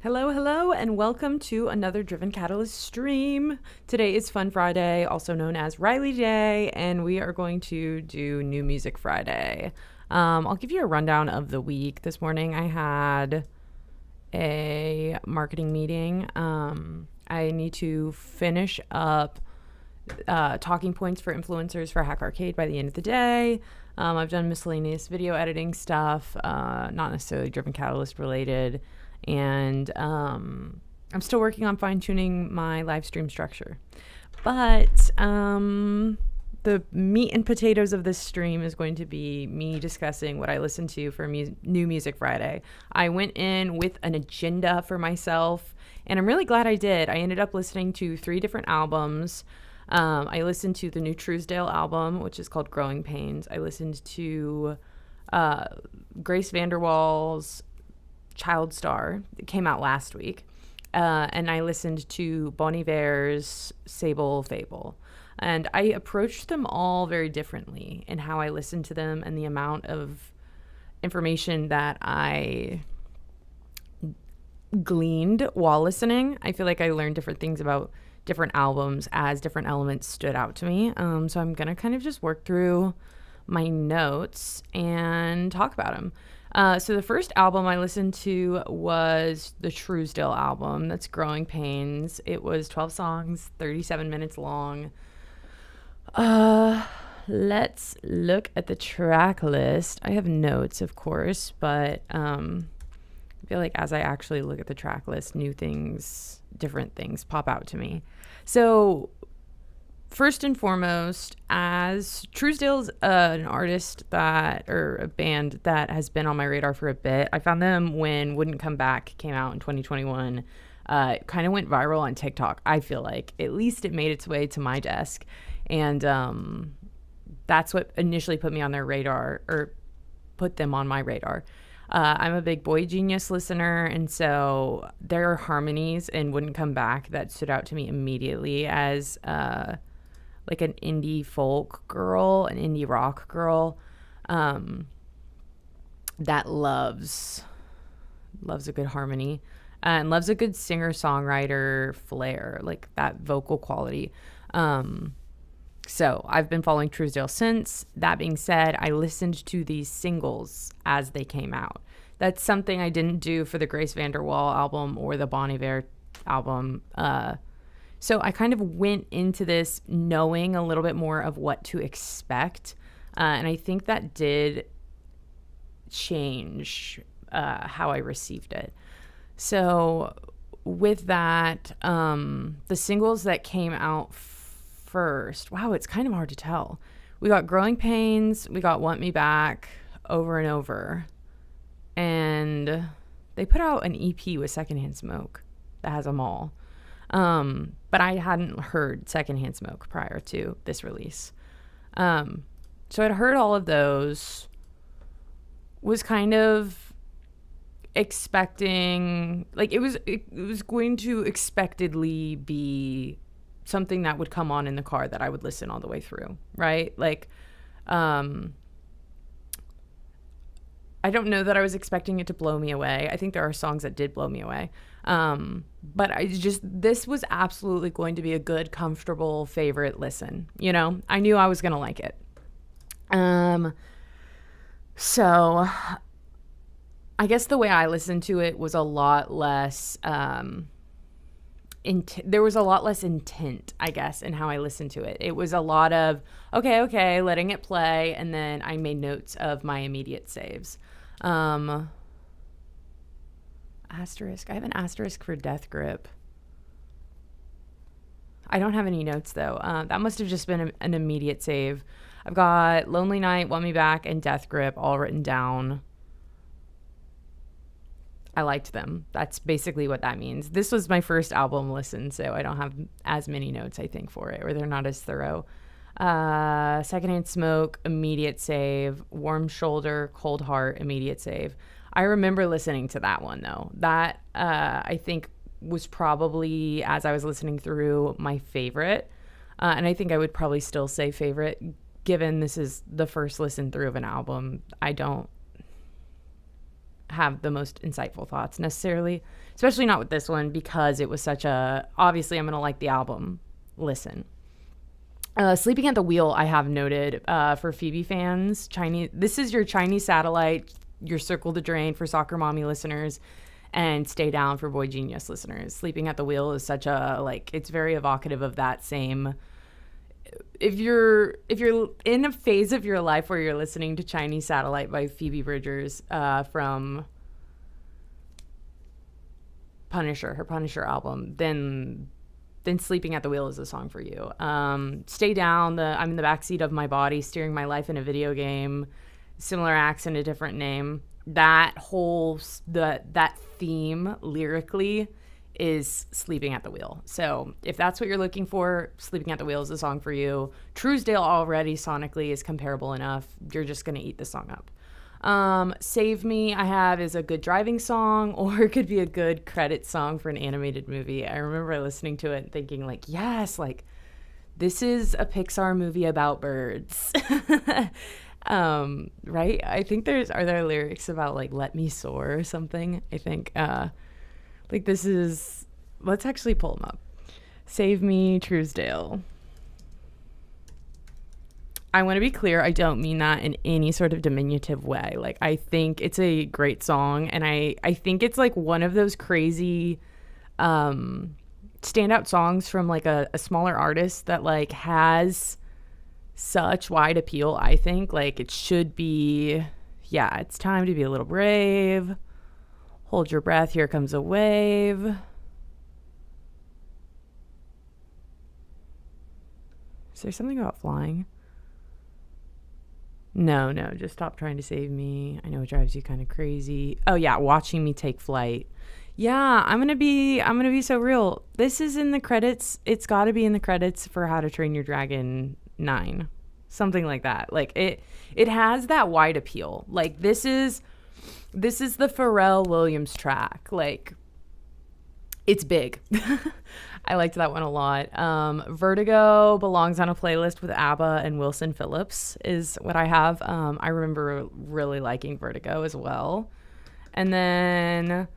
Hello, and welcome to another Driven Catalyst stream. Today is Fun Friday, also known as Riley Day, and we are going to do New Music Friday. I'll give you a rundown of the week. This morning I had a marketing meeting. I need to finish up talking points for influencers for Hack Arcade by the end of the day. I've done miscellaneous video editing stuff, not necessarily Driven Catalyst related. And I'm still working on fine-tuning my live stream structure. But the meat and potatoes of this stream is going to be me discussing what I listened to for New Music Friday. I went in with an agenda for myself, and I'm really glad I did. I ended up listening to 3 different albums. I listened to the new Trousdale album, which is called Growing Pains. I listened to Grace VanderWaal's Child Star. It came out last week. And I listened to Bon Iver's SABLE, fABLE. And I approached them all very differently in how I listened to them and the amount of information that I gleaned while listening. I feel like I learned different things about different albums as different elements stood out to me. So I'm going to kind of just work through my notes and talk about them. So the first album I listened to was the Trousdale album. That's Growing Pains. It was 12 songs, 37 minutes long. Let's look at the track list. I have notes, of course, but I feel like as I actually look at the track list, new things, different things pop out to me. So first and foremost, as Trousdale's an artist or a band that has been on my radar for a bit. I found them when Wouldn't Come Back came out in 2021. It kind of went viral on TikTok, I feel like. At least it made its way to my desk. And that's what initially put me on their radar, or put them on my radar. I'm a big Boy Genius listener, and so there are harmonies in Wouldn't Come Back that stood out to me immediately as like an indie folk girl, an indie rock girl that loves a good harmony and loves a good singer-songwriter flair, like that vocal quality. So I've been following Trousdale since. That being said, I listened to these singles as they came out. That's something I didn't do for the Grace VanderWaal album or the Bon Iver album. So I kind of went into this knowing a little bit more of what to expect. And I think that did change how I received it. So with that, the singles that came out first, wow, it's kind of hard to tell. We got Growing Pains, we got Want Me Back, Over and Over. And they put out an EP with Secondhand Smoke that has them all. But I hadn't heard Secondhand Smoke prior to this release. So I'd heard all of those, was kind of expecting, like it was going to expectedly be something that would come on in the car that I would listen all the way through, right? Like, I don't know that I was expecting it to blow me away. I think there are songs that did blow me away. But this was absolutely going to be a good, comfortable favorite listen. You know, I knew I was going to like it. So I guess the way I listened to it was a lot less, there was a lot less intent, I guess, in how I listened to it. It was a lot of, okay, letting it play. And then I made notes of my immediate saves. Asterisk. I have an asterisk for Death Grip. I don't have any notes, though. That must have just been an immediate save. I've got Lonely Night, Want Me Back, and Death Grip all written down. I liked them. That's basically what that means. This was my first album listen, so I don't have as many notes, I think, for it, or they're not as thorough. Secondhand Smoke, immediate save. Warm Shoulder, Cold Heart, immediate save. I remember listening to that one, though. That, I think, was probably, as I was listening through, my favorite. And I think I would probably still say favorite, given this is the first listen through of an album. have the most insightful thoughts necessarily, especially not with this one because it was such a, obviously I'm going to like the album. Listen. Sleeping at the Wheel, I have noted for phoebe fans. This is your Chinese Satellite, your Circle the Drain for Soccer Mommy listeners, and Stay Down for Boy Genius listeners. Sleeping at the Wheel is such a, like, it's very evocative of that same. If you're in a phase of your life where you're listening to Chinese Satellite by Phoebe Bridgers from Punisher, her Punisher album, then Sleeping at the Wheel is a song for you. Stay Down, I'm in the backseat of my body, steering my life in a video game, similar accent, a different name. That whole, that theme lyrically is Sleeping at the Wheel. So if that's what you're looking for, Sleeping at the Wheel is a song for you. Trousdale already sonically is comparable enough. You're just going to eat this song up. Save Me, I have, is a good driving song, or it could be a good credit song for an animated movie. I remember listening to it and thinking, like, yes, like, this is a Pixar movie about birds. Right? I think are there lyrics about, like, let me soar or something? I think, like, this is, let's actually pull them up. Save Me, Trousdale. I want to be clear, I don't mean that in any sort of diminutive way. Like, I think it's a great song, and I think it's, like, one of those crazy standout songs from, like, a smaller artist that, like, has such wide appeal, I think. Like, it should be, yeah, it's time to be a little brave. Hold your breath, here comes a wave. Is there something about flying? No, just stop trying to save me. I know it drives you kind of crazy. Oh yeah, watching me take flight. Yeah, I'm gonna be so real. This is in the credits. It's got to be in the credits for How to Train Your Dragon 9, something like that. Like it has that wide appeal. Like this is the Pharrell Williams track. Like, it's big. I liked that one a lot. Vertigo belongs on a playlist with ABBA and Wilson Phillips is what I have. I remember really liking Vertigo as well. And then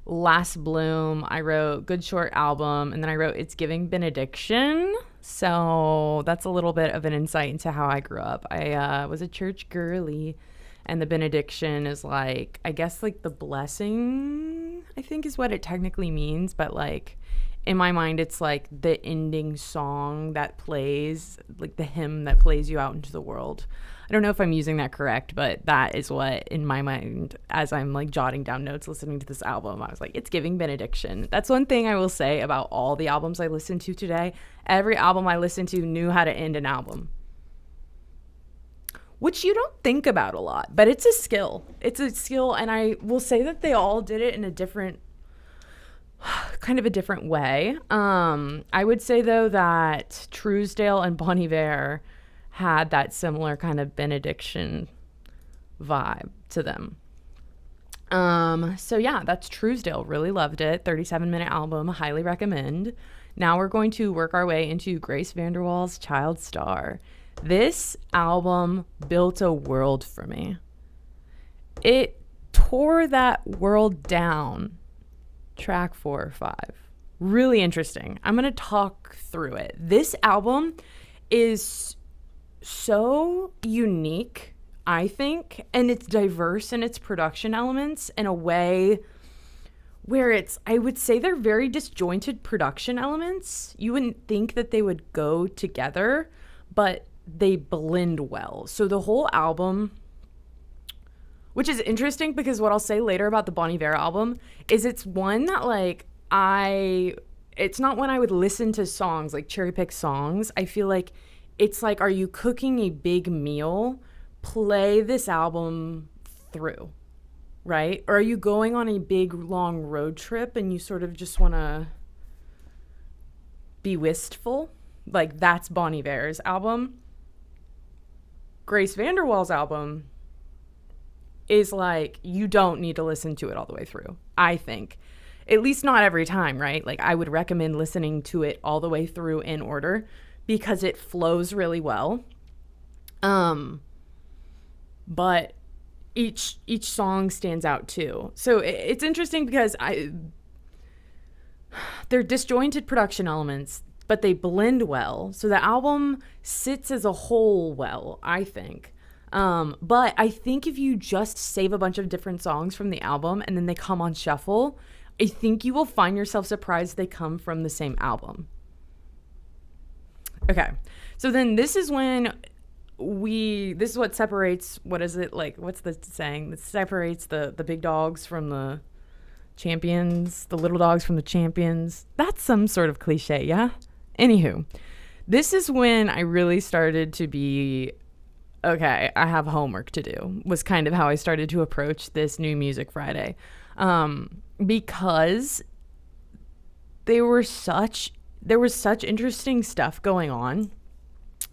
Last Bloom, I wrote Good Short Album, and then I wrote It's Giving Benediction. So that's a little bit of an insight into how I grew up. I was a church girly, and the benediction is, like, I guess, like, the blessing, I think is what it technically means. But, like, in my mind, it's, like, the ending song that plays, like, the hymn that plays you out into the world. I don't know if I'm using that correct, but that is what, in my mind, as I'm, like, jotting down notes listening to this album, I was like, it's giving benediction. That's one thing I will say about all the albums I listened to today. Every album I listened to knew how to end an album, which you don't think about a lot, but it's a skill. It's a skill, and I will say that they all did it in a different, kind of a different way. I would say, though, that Trousdale and Bon Iver had that similar kind of benediction vibe to them. So yeah, that's Trousdale. Really loved it. 37-minute album. Highly recommend. Now we're going to work our way into Grace VanderWaal's Child Star. This album built a world for me. It tore that world down. Track 4 or 5. Really interesting. I'm going to talk through it. This album is so unique, I think, and it's diverse in its production elements in a way where I would say they're very disjointed production elements. You wouldn't think that they would go together, but they blend well. So the whole album, which is interesting because what I'll say later about the Bon Iver album is it's one that, like, it's not when I would listen to songs, like cherry pick songs. I feel like it's like, are you cooking a big meal? Play this album through, right? Or are you going on a big long road trip and you sort of just want to be wistful? Like, that's Bon Iver's album. Grace VanderWaal's album is like, you don't need to listen to it all the way through, I think. At least not every time, right? Like, I would recommend listening to it all the way through in order because it flows really well. But each song stands out too. So it's interesting because they're disjointed production elements, but they blend well. So the album sits as a whole well, I think. But I think if you just save a bunch of different songs from the album and then they come on shuffle, I think you will find yourself surprised they come from the same album. Okay. So then this is when this is what separates, what is it, like, what's the saying that separates the big dogs from the champions, the little dogs from the champions? That's some sort of cliche, yeah? Anywho, this is when I really started to be, okay, I have homework to do, was kind of how I started to approach this New Music Friday. Because there was such interesting stuff going on.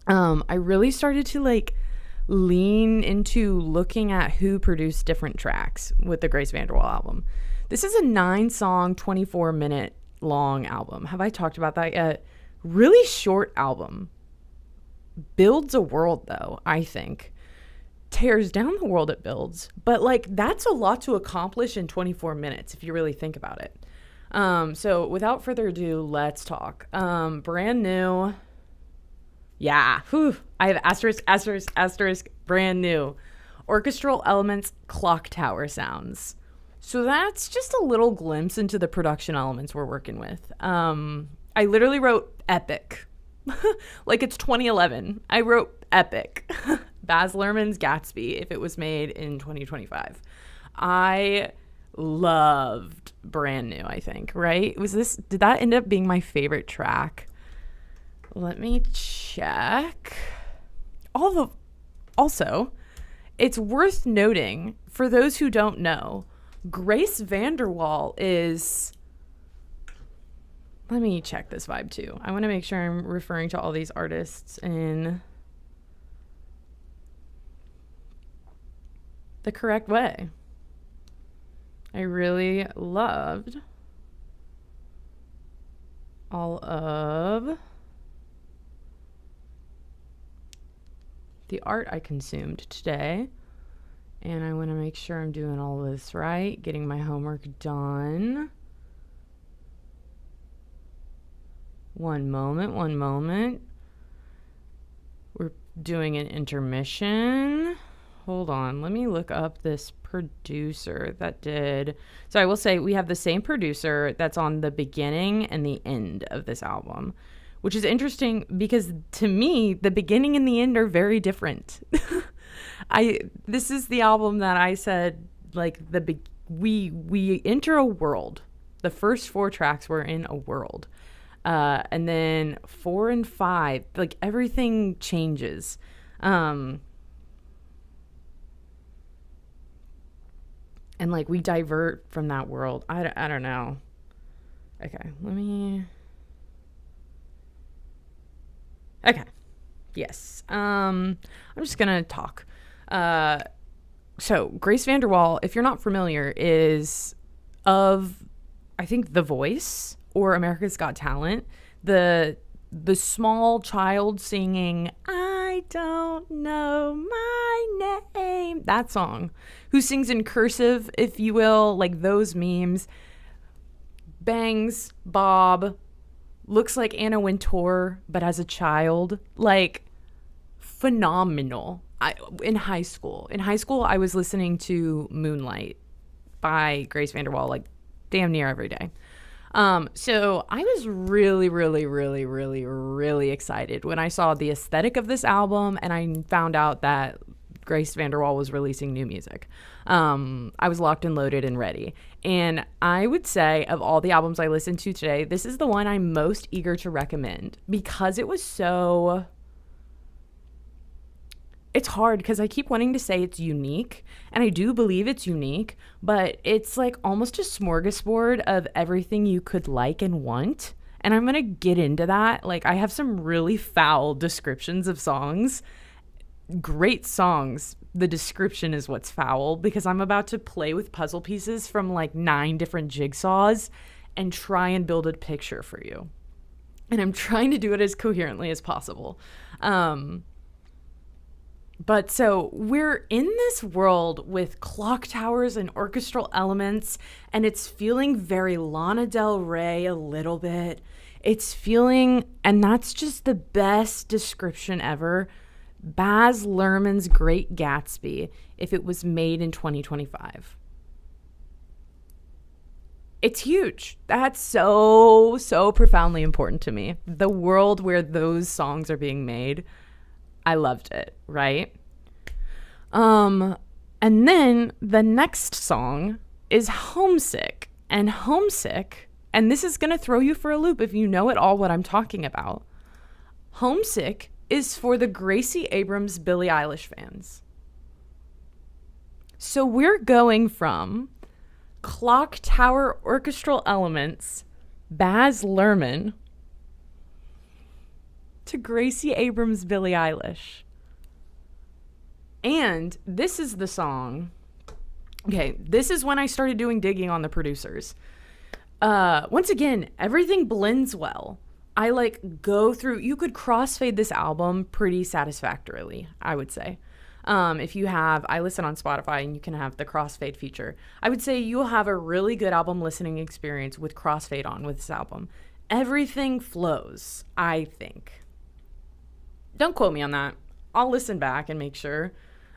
I really started to like lean into looking at who produced different tracks with the Grace VanderWaal album. This is a 9-song, 24-minute long album. Have I talked about that yet? Really short album. Builds a world, though, I think. Tears down the world it builds. But, like, that's a lot to accomplish in 24 minutes, if you really think about it. So, without further ado, let's talk. Brand new. Yeah. Whew. I have asterisk, brand new. Orchestral elements, clock tower sounds. So that's just a little glimpse into the production elements we're working with. I literally wrote epic. Like it's 2011. I wrote epic. Baz Luhrmann's Gatsby, if it was made in 2025. I loved Brand New, I think, right? Did that end up being my favorite track? Let me check. Also, it's worth noting, for those who don't know, Grace VanderWaal is... Let me check this vibe too. I want to make sure I'm referring to all these artists in the correct way. I really loved all of the art I consumed today. And I want to make sure I'm doing all this right, getting my homework done. One moment. We're doing an intermission. Hold on. Let me look up this producer that did. So I will say we have the same producer that's on the beginning and the end of this album, which is interesting because to me, the beginning and the end are very different. This is the album that I said, like, we enter a world. The first 4 tracks were in a world. And then 4 and 5, like, everything changes. And, like, we divert from that world. I don't know. Okay, Okay. Yes. I'm just gonna talk. So Grace VanderWaal, if you're not familiar, is of, I think, The Voice or America's Got Talent. The small child singing, I don't know my name, that song, who sings in cursive, if you will, like those memes. Bangs, Bob, looks like Anna Wintour, but as a child. Like, phenomenal. In high school, I was listening to Moonlight by Grace VanderWaal, like, damn near every day. So I was really, really, really, really, really excited when I saw the aesthetic of this album and I found out that Grace VanderWaal was releasing new music. I was locked and loaded and ready. And I would say, of all the albums I listened to today, this is the one I'm most eager to recommend because it was so... It's hard because I keep wanting to say it's unique, and I do believe it's unique, but it's like almost a smorgasbord of everything you could like and want. And I'm going to get into that. Like, I have some really foul descriptions of songs. Great songs. The description is what's foul because I'm about to play with puzzle pieces from like 9 different jigsaws and try and build a picture for you. And I'm trying to do it as coherently as possible. But so we're in this world with clock towers and orchestral elements, and it's feeling very Lana Del Rey a little bit. It's feeling, and that's just the best description ever, Baz Luhrmann's Great Gatsby if it was made in 2025. It's huge. That's so profoundly important to me. The world where those songs are being made, I loved it, right? And then the next song is Homesick. And Homesick, and this is going to throw you for a loop if you know at all what I'm talking about. Homesick is for the Gracie Abrams Billie Eilish fans. So we're going from clock tower orchestral elements, Baz Luhrmann, to Gracie Abrams Billie Eilish. And this is the song. Okay, this is when I started doing digging on the producers. Once again, everything blends well. I go through, you could crossfade this album pretty satisfactorily, I would say. If you have, I listen on Spotify and you can have the crossfade feature. I would say you'll have a really good album listening experience with crossfade on with this album. Everything flows, I think. Don't quote me on that. I'll listen back and make sure.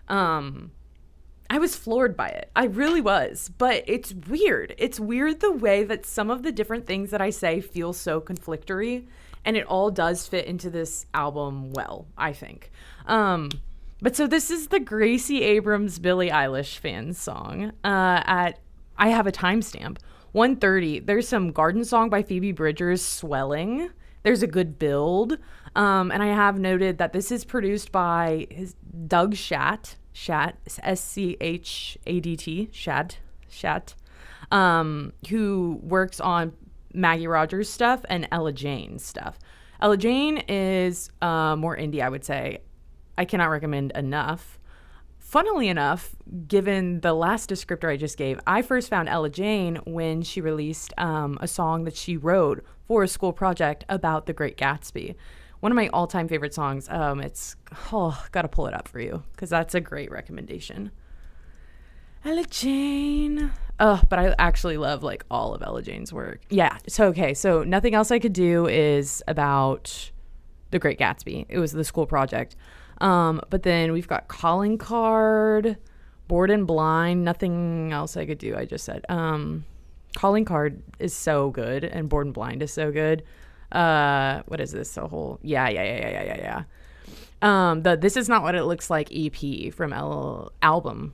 I was floored by it. I really was. But it's weird. It's weird the way that some of the different things that I say feel so conflictory. And it all does fit into this album well, I think. But so this is the Gracie Abrams Billie Eilish fans song. I have a timestamp. 1:30. There's some garden song by Phoebe Bridgers, Swelling. There's a good build. And I have noted that this is produced by Doug Schadt, S-C-H-A-D-T, Schadt, who works on Maggie Rogers stuff and Ella Jane stuff. Ella Jane is more indie, I would say. I cannot recommend enough. Funnily enough, given the last descriptor I just gave, I first found Ella Jane when she released a song that she wrote for a school project about The Great Gatsby. One of my all-time favorite songs. Gotta pull it up for you because that's a great recommendation. Ella Jane. But I actually love all of Ella Jane's work. Yeah. So Nothing Else I Could Do is about The Great Gatsby. It was the school project. But then we've got Calling Card, Bored and Blind, Nothing Else I Could Do, I just said. Calling Card is so good, and Bored and Blind is so good. What is this? Yeah. This Is Not What It Looks Like EP from album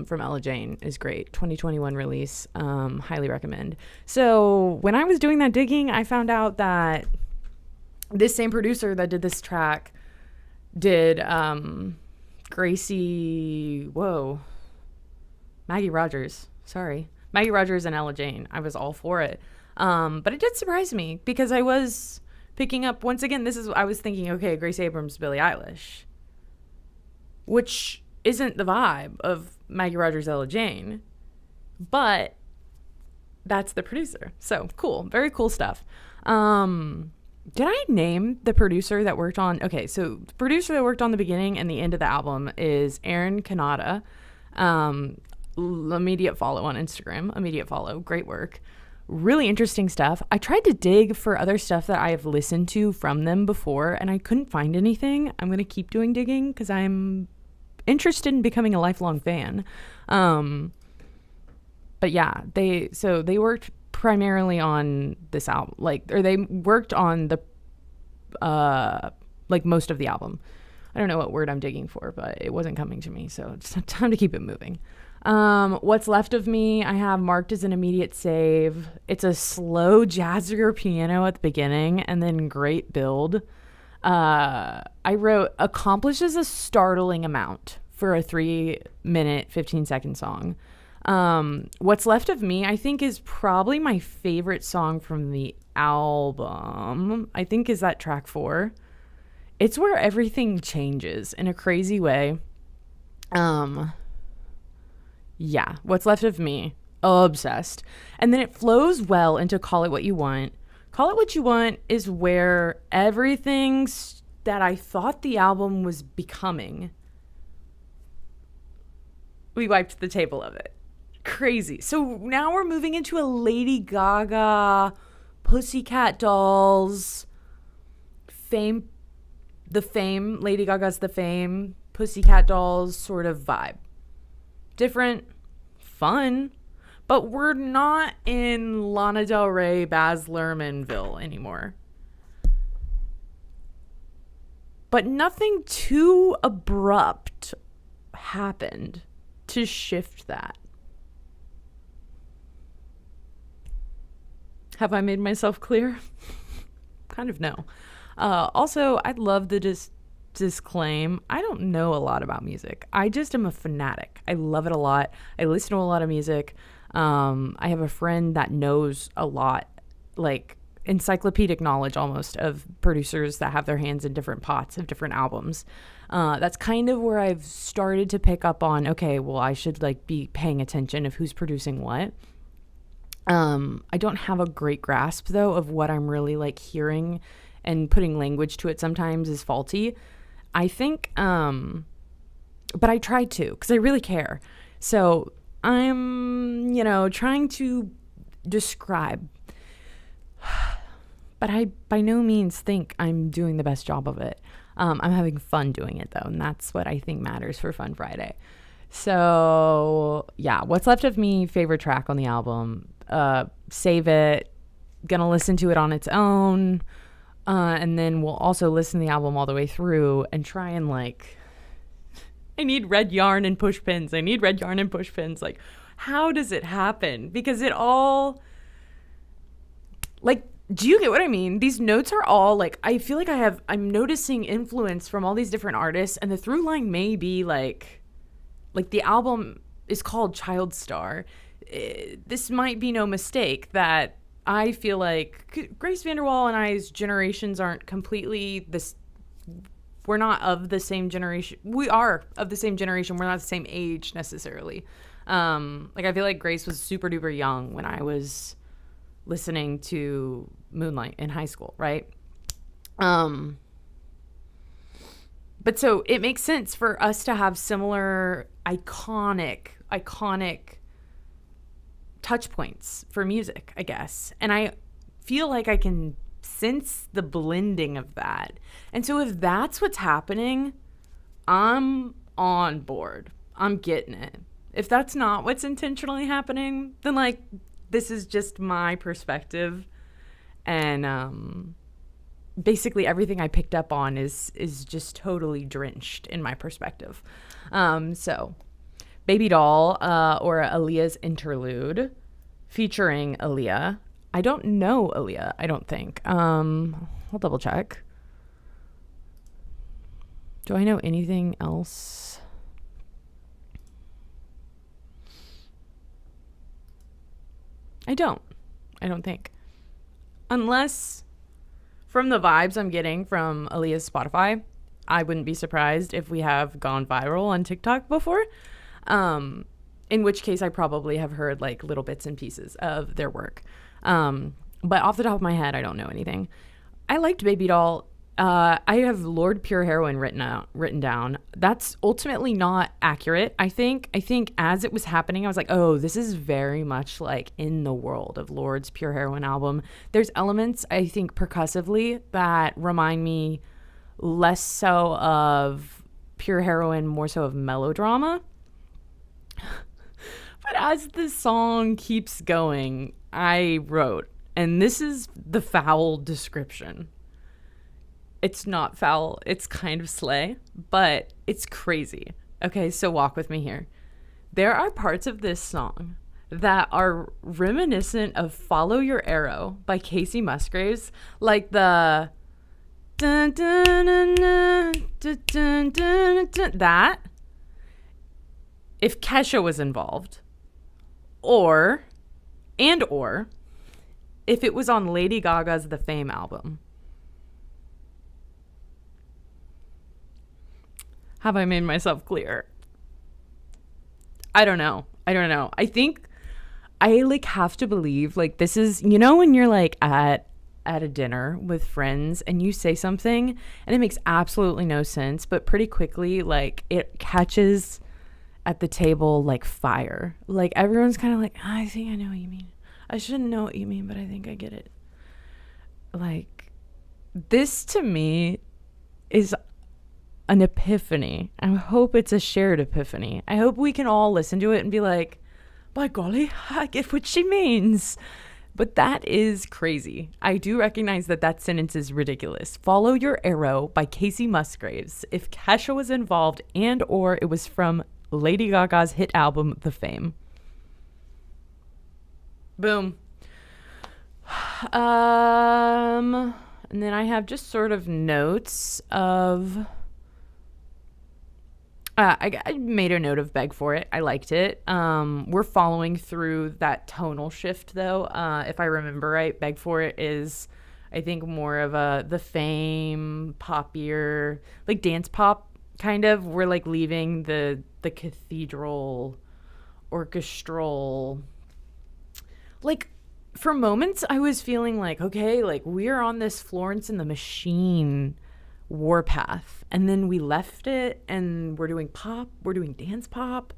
from Ella Jane is great. 2021 release. Highly recommend. So when I was doing that digging, I found out that this same producer that did this track did Maggie Rogers and Ella Jane. I was all for it. But it did surprise me because I was picking up, once again, I was thinking, okay, Grace Abrams, Billie Eilish, which isn't the vibe of Maggie Rogers, Ella Jane, but that's the producer. So cool. Very cool stuff. Did I name the producer that worked on? Okay, so the producer that worked on the beginning and the end of the album is Aaron Kanata. Immediate follow on Instagram. Immediate follow. Great work. Really interesting stuff. I tried to dig for other stuff that I have listened to from them before, and I couldn't find anything. I'm going to keep doing digging because I'm interested in becoming a lifelong fan. But yeah, they worked primarily on this album, they worked on the most of the album. I don't know what word I'm digging for, but it wasn't coming to me, so it's time to keep it moving. What's Left of Me, I have marked as an immediate save. It's a slow jazzier piano at the beginning and then great build. I wrote accomplishes a startling amount for a 3-minute, 15-second song. What's Left of Me, I think, is probably my favorite song from the album. I think is that track 4. It's where everything changes in a crazy way. Yeah, What's Left of Me, obsessed. And then it flows well into Call It What You Want. Call It What You Want is where everything that I thought the album was becoming, we wiped the table of it. Crazy. So now we're moving into a Lady Gaga, Pussycat Dolls, Fame, Lady Gaga's The Fame, Pussycat Dolls sort of vibe. Different, fun, but we're not in Lana Del Rey, Baz Luhrmannville anymore. But nothing too abrupt happened to shift that. Have I made myself clear? Kind of no. Also, I'd love to disclaim, I don't know a lot about music. I just am a fanatic. I love it a lot. I listen to a lot of music. I have a friend that knows a lot, like encyclopedic knowledge almost, of producers that have their hands in different pots of different albums. That's kind of where I've started to pick up on, okay, well, I should like be paying attention of who's producing what. I don't have a great grasp though of what I'm really like hearing, and putting language to it sometimes is faulty, I think. But I try to, because I really care. So I'm, trying to describe, but I by no means think I'm doing the best job of it. I'm having fun doing it though, and that's what I think matters for Fun Friday. So yeah, what's left of me, favorite track on the album, Save It, gonna listen to it on its own, and then we'll also listen to the album all the way through and try and like, I need red yarn and push pins. Like, how does it happen? Because it all, like, do you get what I mean? These notes are all like, I feel like I'm noticing influence from all these different artists, and the through line may be like the album is called Child Star. This might be no mistake that I feel like Grace VanderWaal and I's generations aren't completely this. We're not of the same generation. We are of the same generation. We're not the same age necessarily. Like I feel like Grace was super duper young when I was listening to Moonlight in high school, right? But so it makes sense for us to have similar iconic touch points for music, I guess. And I feel like I can sense the blending of that. And so if that's what's happening, I'm on board. I'm getting it. If that's not what's intentionally happening, then like this is just my perspective. And basically everything I picked up on is just totally drenched in my perspective. So Baby Doll, or Aaliyah's Interlude, featuring Aaliyah. I don't know Aaliyah, I don't think. I'll double check. Do I know anything else? I don't think. Unless from the vibes I'm getting from Aaliyah's Spotify, I wouldn't be surprised if we have gone viral on TikTok before. In which case I probably have heard like little bits and pieces of their work. But off the top of my head, I don't know anything. I liked Baby Doll. I have Lord Pure Heroine written down. That's ultimately not accurate. I think as it was happening, I was like, oh, this is very much like in the world of Lord's Pure Heroine album. There's elements, I think, percussively that remind me less so of Pure Heroine, more so of melodrama. But as the song keeps going, I wrote, and this is the foul description. It's not foul, it's kind of slay, but it's crazy. Okay, so walk with me here. There are parts of this song that are reminiscent of Follow Your Arrow by Casey Musgraves, like the dun, dun, dun, dun, dun, dun, dun, dun, that. If Kesha was involved, or if it was on Lady Gaga's The Fame album. Have I made myself clear? I don't know. I think I like have to believe like this is, when you're like at at a dinner with friends and you say something and it makes absolutely no sense, but pretty quickly, like, it catches at the table like fire. Like, everyone's kind of like, I think I know what you mean. I shouldn't know what you mean, but I think I get it. Like, this to me is an epiphany. I hope it's a shared epiphany. I hope we can all listen to it and be like, by golly, I get what she means. But that is crazy. I do recognize that sentence is ridiculous. Follow Your Arrow by Casey Musgraves. If Kesha was involved and or it was from Lady Gaga's hit album, The Fame. Boom. And then I have just sort of notes of... I made a note of Beg For It. I liked it. We're following through that tonal shift, though. If I remember right, Beg For It is, I think, more of The Fame, poppier, like dance pop, kind of. We're like leaving the cathedral, orchestral. Like, for moments, I was feeling like, okay, like, we're on this Florence and the Machine warpath, and then we left it and we're doing pop, we're doing dance pop.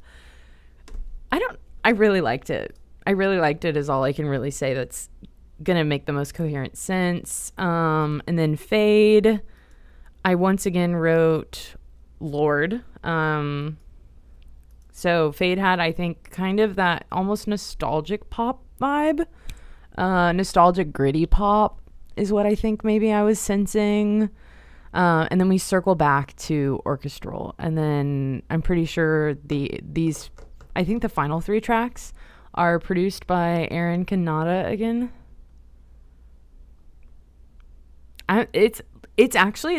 I really liked it. Is all I can really say that's gonna make the most coherent sense. And then Fade, I once again wrote Lord. So Fade had, I think, kind of that almost nostalgic pop vibe. Nostalgic gritty pop is what I think maybe I was sensing. And then we circle back to orchestral, and then I'm pretty sure I think the final 3 tracks are produced by Aaron Kanata again. It's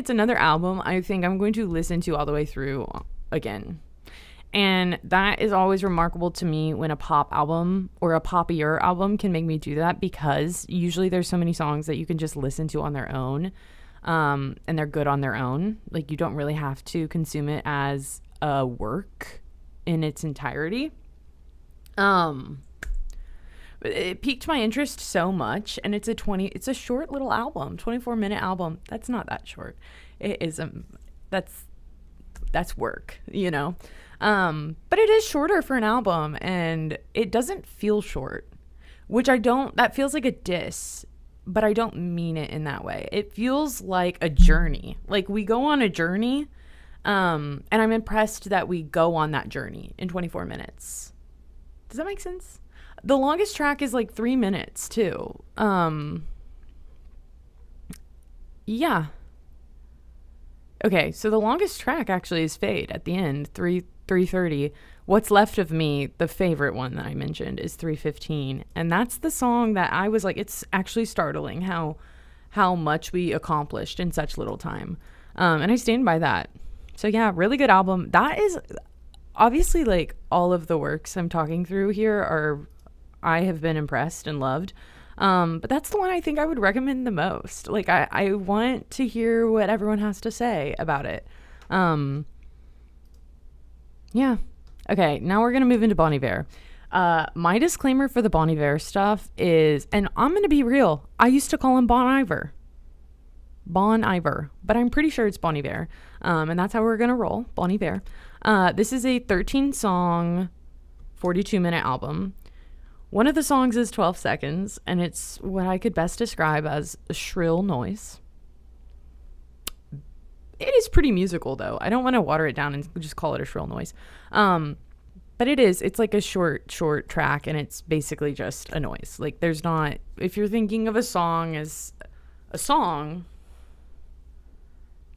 another album I think I'm going to listen to all the way through again. And that is always remarkable to me when a pop album or a poppier album can make me do that, because usually there's so many songs that you can just listen to on their own. And they're good on their own. Like, you don't really have to consume it as a work in its entirety. But it piqued my interest so much, and it's a short little album, 24-minute album. That's not that short. It is that's work, you know. But it is shorter for an album, and it doesn't feel short, that feels like a diss. But I don't mean it in that way. It feels like a journey. Like, we go on a journey, and I'm impressed that we go on that journey in 24 minutes. Does that make sense? The longest track is like 3 minutes, too. Yeah. Okay, so the longest track actually is Fade at the end, 3:30. What's Left of Me, the favorite one that I mentioned, is 3:15. And that's the song that I was like, it's actually startling how much we accomplished in such little time. And I stand by that. So yeah, really good album. That is obviously, like, all of the works I'm talking through here I have been impressed and loved. But that's the one I think I would recommend the most. Like, I want to hear what everyone has to say about it. Yeah. Okay, now we're going to move into Bon Iver. My disclaimer for the Bon Iver stuff is, and I'm going to be real, I used to call him Bon Iver, but I'm pretty sure it's Bon Iver. And that's how we're going to roll, Bon Iver. This is a 13-song, 42-minute album. One of the songs is 12 seconds, and it's what I could best describe as a shrill noise. It is pretty musical, though. I don't want to water it down and just call it a shrill noise. But it's like a short track, and it's basically just a noise. Like, there's not, if you're thinking of a song as a song,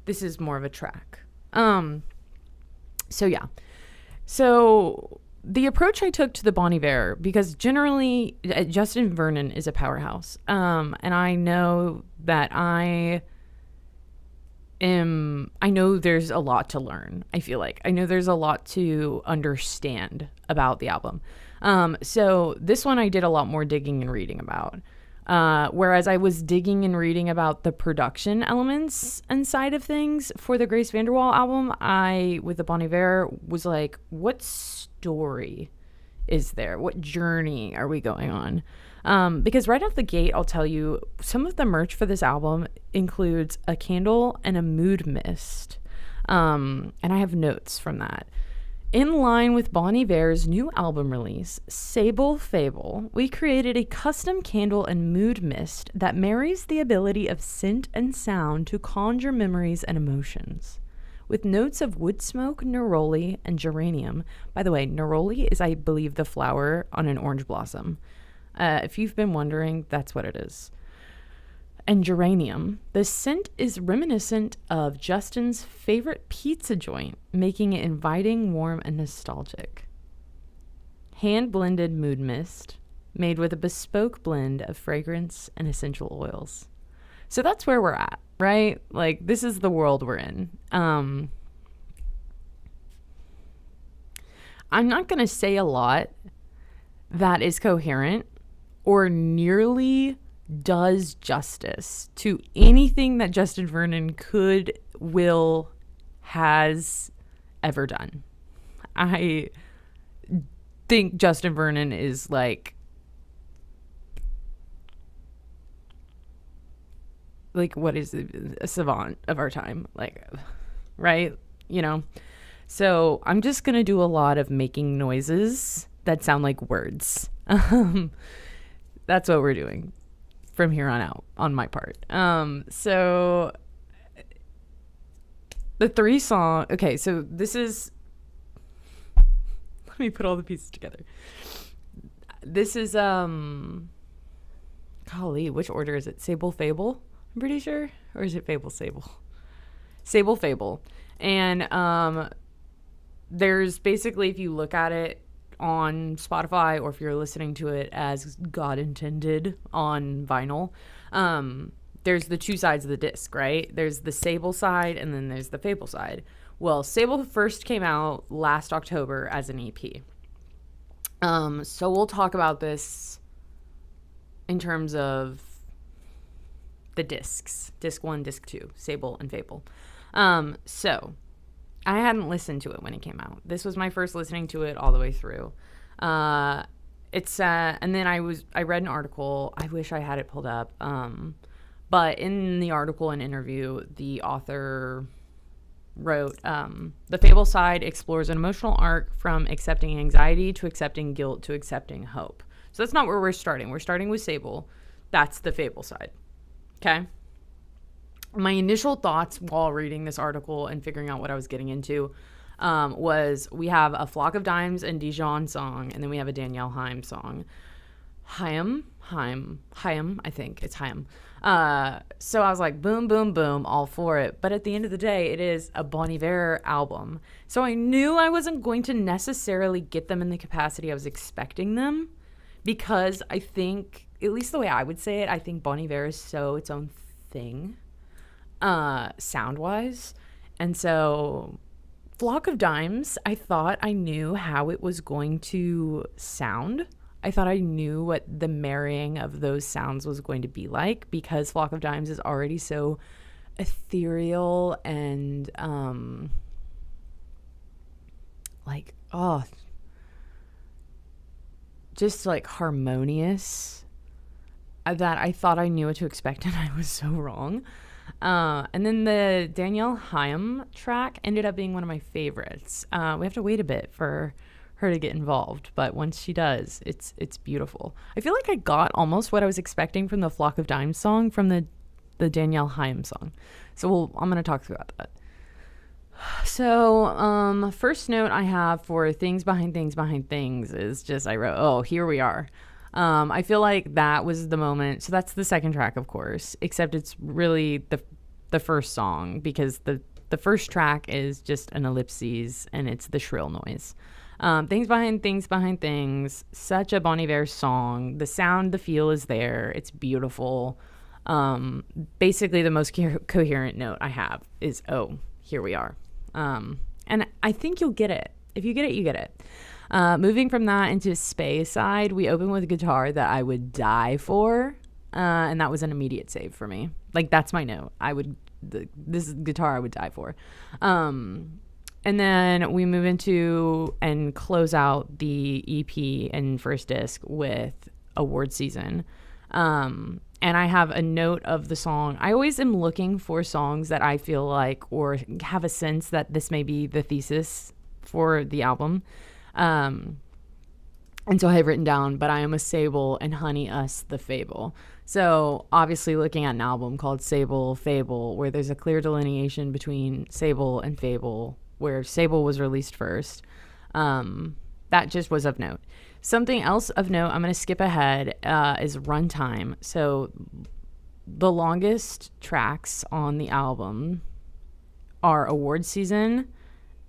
this is more of a track. So yeah. So the approach I took to the Bon Iver, because generally Justin Vernon is a powerhouse. And I know that I know there's a lot to learn. I feel like I know there's a lot to understand about the album. So this one I did a lot more digging and reading about. Whereas I was digging and reading about the production elements and side of things for the Grace VanderWaal album, with the Bon Iver, was like, what story is there? What journey are we going on? Because right off the gate, I'll tell you, some of the merch for this album includes a candle and a mood mist. And I have notes from that. In line with Bon Iver's new album release, SABLE fABLE, we created a custom candle and mood mist that marries the ability of scent and sound to conjure memories and emotions. With notes of wood smoke, neroli, and geranium. By the way, neroli is, I believe, the flower on an orange blossom. If you've been wondering, that's what it is. And geranium. The scent is reminiscent of Justin's favorite pizza joint, making it inviting, warm, and nostalgic. Hand-blended mood mist, made with a bespoke blend of fragrance and essential oils. So that's where we're at, right? Like, this is the world we're in. I'm not going to say a lot that is coherent or nearly does justice to anything that Justin Vernon could, will, has ever done. I think Justin Vernon is like what is it? A savant of our time, like, right? You know? So I'm just going to do a lot of making noises that sound like words. That's what we're doing from here on out on my part. So the 3 song, okay, so this is, let me put all the pieces together. This is, golly, which order is it? SABLE fABLE, I'm pretty sure, or is it fABLE SABLE? SABLE fABLE. And there's basically, if you look at it on Spotify, or if you're listening to it as God intended on vinyl, there's the 2 sides of the disc, right? There's the SABLE side, and then there's the fABLE side. Well, SABLE first came out last October as an EP. So we'll talk about this in terms of the discs, disc 1, disc 2, SABLE and fABLE. So I hadn't listened to it when it came out. This was my first listening to it all the way through. And then I read an article. I wish I had it pulled up. But in the article and interview, the author wrote, the fABLE side explores an emotional arc from accepting anxiety to accepting guilt to accepting hope. So that's not where we're starting. We're starting with SABLE. That's the fABLE side. Okay? My initial thoughts while reading this article and figuring out what I was getting into was we have a Flock of Dimes and Dijon song, and then we have a Danielle Haim song. Haim, I think. It's Haim. So I was like, boom, boom, boom, all for it. But at the end of the day, it is a Bon Iver album. So I knew I wasn't going to necessarily get them in the capacity I was expecting them, because I think, at least the way I would say it, I think Bon Iver is so its own thing. Sound wise. And so Flock of Dimes, I thought I knew how it was going to sound. I thought I knew what the marrying of those sounds was going to be like, because Flock of Dimes is already so ethereal and just like harmonious, that I thought I knew what to expect, and I was so wrong. And then the Danielle Haim track ended up being one of my favorites. We have to wait a bit for her to get involved, but once she does, it's beautiful. I feel like I got almost what I was expecting from the Flock of Dimes song from the Danielle Haim song. So I'm going to talk about that. So first note I have for Things Behind Things Behind Things is just, I wrote, oh, here we are. I feel like that was the moment. So that's the second track, of course, except it's really the first song, because the first track is just an ellipses and it's the shrill noise. Things Behind Things Behind Things, such a Bon Iver song. The sound, the feel is there. It's beautiful. Basically the most coherent note I have is, oh, here we are. And I think you'll get it. If you get it, you get it. Moving from that into Space side, we open with a guitar that I would die for, and that was an immediate save for me. Like, that's my note. This is guitar I would die for. And then we move into and close out the EP and first disc with award season. And I have a note of the song. I always am looking for songs that I feel like or have a sense that this may be the thesis for the album. And so I have written down, but I am a SABLE and honey us the fABLE. So obviously looking at an album called SABLE, fABLE, where there's a clear delineation between SABLE and fABLE, where SABLE was released first. That just was of note. Something else of note, I'm going to skip ahead, is runtime. So the longest tracks on the album are award season,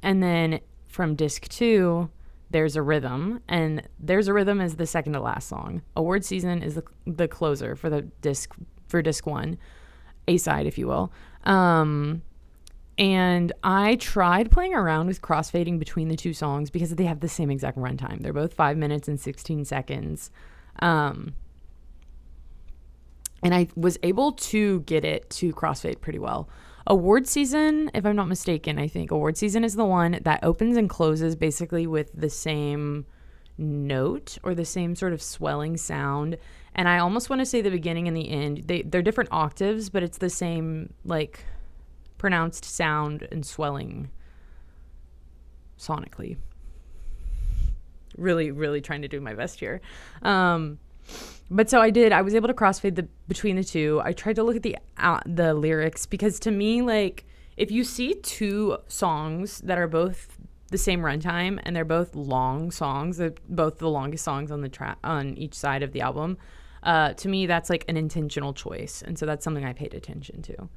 and then from disc 2, there's a rhythm, and there's a rhythm is the second to last song. Award season is the closer for the disc 1, A side, if you will. And I tried playing around with crossfading between the two songs because they have the same exact runtime. They're both 5 minutes and 16 seconds. And I was able to get it to crossfade pretty well. Award season, if I'm not mistaken, I think award season is the one that opens and closes basically with the same note or the same sort of swelling sound. And I almost want to say the beginning and the end. They're different octaves, but it's the same, like, pronounced sound and swelling sonically. Really, really trying to do my best here. But so I was able to crossfade between the two. I tried to look at the lyrics because to me, like, if you see two songs that are both the same runtime and they're both long songs, they're both the longest songs on the track on each side of the album, to me that's like an intentional choice, and so that's something I paid attention to.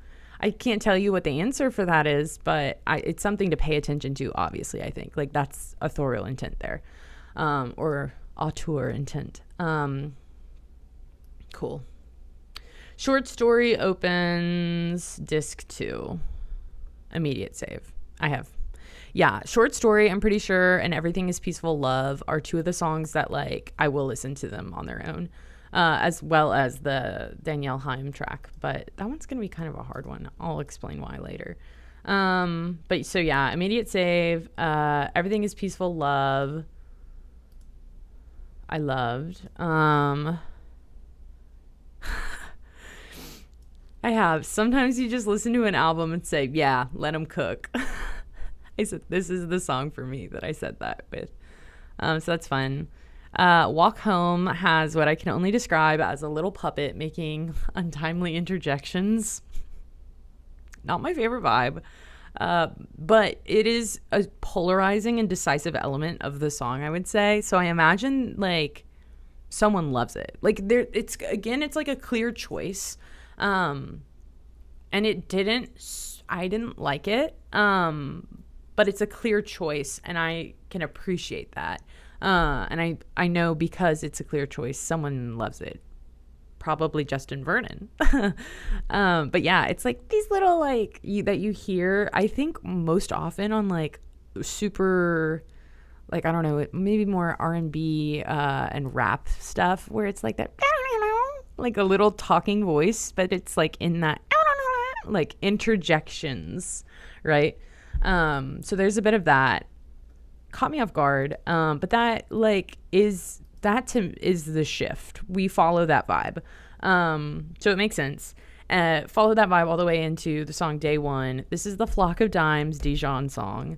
I can't tell you what the answer for that is, but it's something to pay attention to, obviously, I think. Like, that's authorial intent there, or auteur intent. Cool. Short story opens disc 2. Immediate save. I have. Yeah, short story, I'm pretty sure, and Everything is Peaceful Love are two of the songs that, like, I will listen to them on their own. As well as the Danielle Haim track. But that one's going to be kind of a hard one. I'll explain why later. But so, yeah, immediate save. Everything is Peaceful Love. I loved. I have. Sometimes you just listen to an album and say, yeah, let them cook. I said, this is the song for me that I said that with. So that's fun. Walk Home has what I can only describe as a little puppet making untimely interjections. Not my favorite vibe, but it is a polarizing and decisive element of the song, I would say. So I imagine, like, someone loves it. Like, it's like a clear choice. And I didn't like it. But it's a clear choice, and I can appreciate that. And I know because it's a clear choice, someone loves it. Probably Justin Vernon. But yeah, it's like these little, like, that you hear, I think most often on, like, super, like, I don't know, maybe more R&B and rap stuff where it's like that, like a little talking voice, but it's like in that, like, interjections, right? So there's a bit of that. Caught me off guard, but that, like, is the shift. We follow that vibe, so it makes sense. Follow that vibe all the way into the song Day One. This is the Flock of Dimes Dijon song.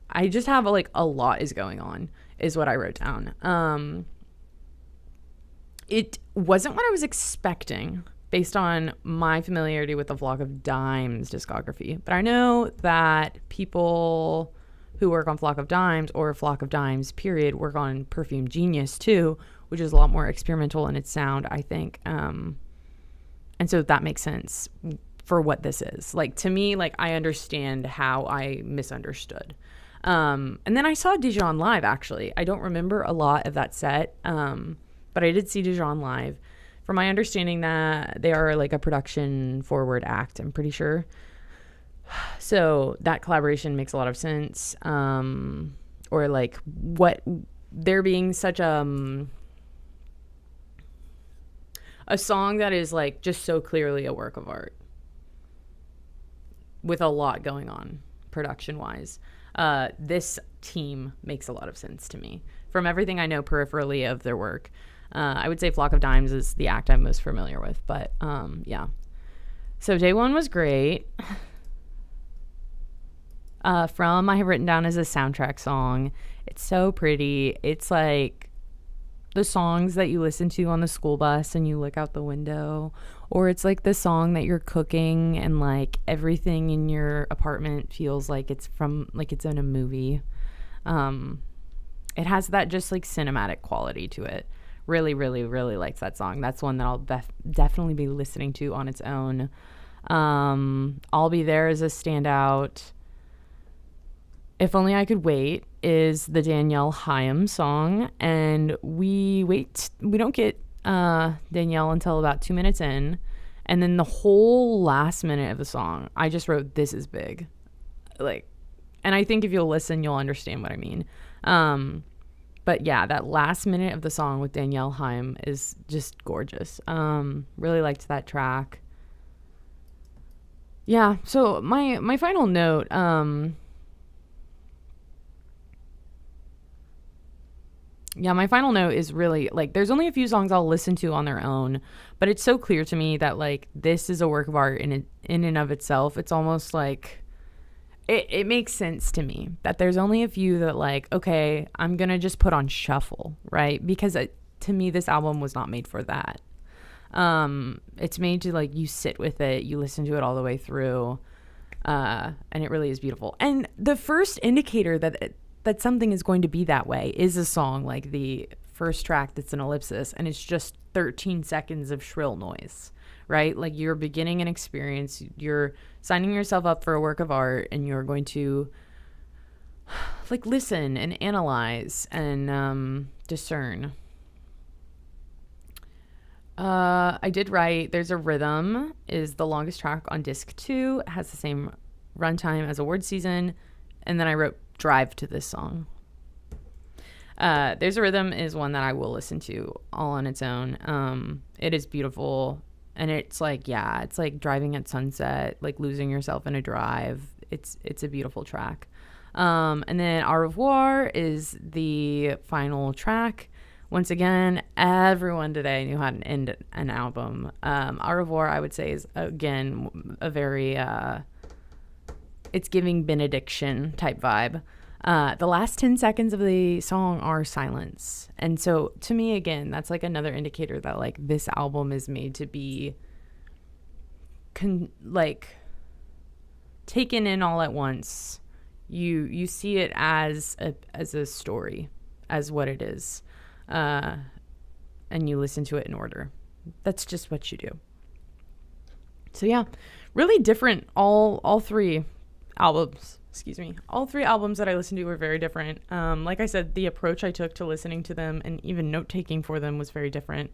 I just have a lot is going on is what I wrote down. It wasn't what I was expecting based on my familiarity with the Flock of Dimes discography, but I know that people who work on Flock of Dimes or Flock of Dimes period work on Perfume Genius too, which is a lot more experimental in its sound, I think. And so that makes sense for what this is. Like, to me, like, I understand how I misunderstood. And then I saw Dijon live, actually. I don't remember a lot of that set, but I did see Dijon live. From my understanding that they are, like, a production forward act, I'm pretty sure. So that collaboration makes a lot of sense. Or, like, what there being such a song that is, like, just so clearly a work of art with a lot going on production wise. This team makes a lot of sense to me from everything I know peripherally of their work. I would say Flock of Dimes is the act I'm most familiar with, but yeah. So day one was great. From I have written down as a soundtrack song. It's so pretty. It's like the songs that you listen to on the school bus and you look out the window, or it's like the song that you're cooking and like everything in your apartment feels like it's from like it's in a movie. It has that just like cinematic quality to it. Really, really, really likes that song. That's one that I'll definitely be listening to on its own. I'll Be There as a standout. If Only I Could Wait is the Danielle Haim song, and we don't get Danielle until about 2 minutes in, and then the whole last minute of the song, I just wrote, "This is big," like, and I think if you'll listen, you'll understand what I mean. But yeah, that last minute of the song with Danielle Haim is just gorgeous. Really liked that track. Yeah, so my final note, my final note is really like there's only a few songs I'll listen to on their own, but it's so clear to me that like this is a work of art in and of itself. It's almost like it makes sense to me that there's only a few that like, okay, I'm gonna just put on shuffle, right? Because to me, this album was not made for that. It's made to like you sit with it, you listen to it all the way through, and it really is beautiful. And the first indicator that something is going to be that way is a song like the first track that's an ellipsis and it's just 13 seconds of shrill noise, right? Like you're beginning an experience, you're signing yourself up for a work of art, and you're going to like listen and analyze and discern. I did write There's a Rhythm is the longest track on disc 2. It has the same runtime as Award Season, and then I wrote Drive to this song. There's a Rhythm is one that I will listen to all on its own. It is beautiful, and it's like, yeah, it's like driving at sunset, like losing yourself in a drive. It's a beautiful track. And then Au Revoir is the final track. Once again, everyone today knew how to end an album. Au Revoir, I would say, is again a very it's giving benediction type vibe. The last 10 seconds of the song are silence. And so to me, again, that's like another indicator that like this album is made to be like taken in all at once. You see it as a story, as what it is. And you listen to it in order. That's just what you do. So yeah, really different all three albums. All three albums that I listened to were very different. Like I said, the approach I took to listening to them and even note-taking for them was very different.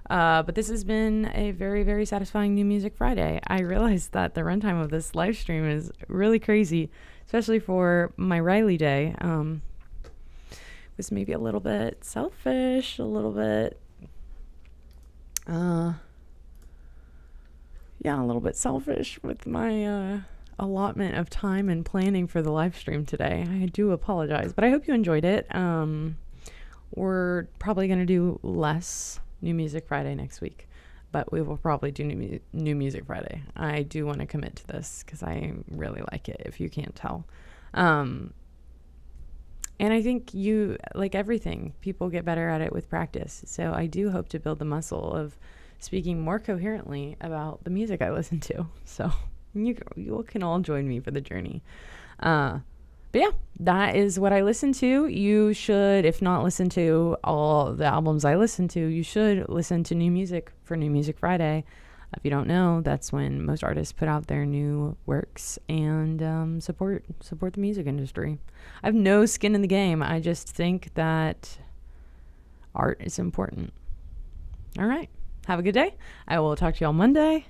But this has been a very, very satisfying New Music Friday. I realized that the runtime of this live stream is really crazy, especially for my Riley day. Was maybe a little bit selfish, a little bit, a little bit selfish with my allotment of time and planning for the live stream today. I do apologize, but I hope you enjoyed it. We're probably going to do less New Music Friday next week, but we will probably do New Music Friday. I do want to commit to this because I really like it, if you can't tell. And I think like everything, people get better at it with practice. So I do hope to build the muscle of speaking more coherently about the music I listen to. So you can all join me for the journey. But yeah, that is what I listen to. You should, if not listen to all the albums I listen to, you should listen to new music for New Music Friday. If you don't know, that's when most artists put out their new works and support the music industry. I have no skin in the game. I just think that art is important. All right. Have a good day. I will talk to you all Monday.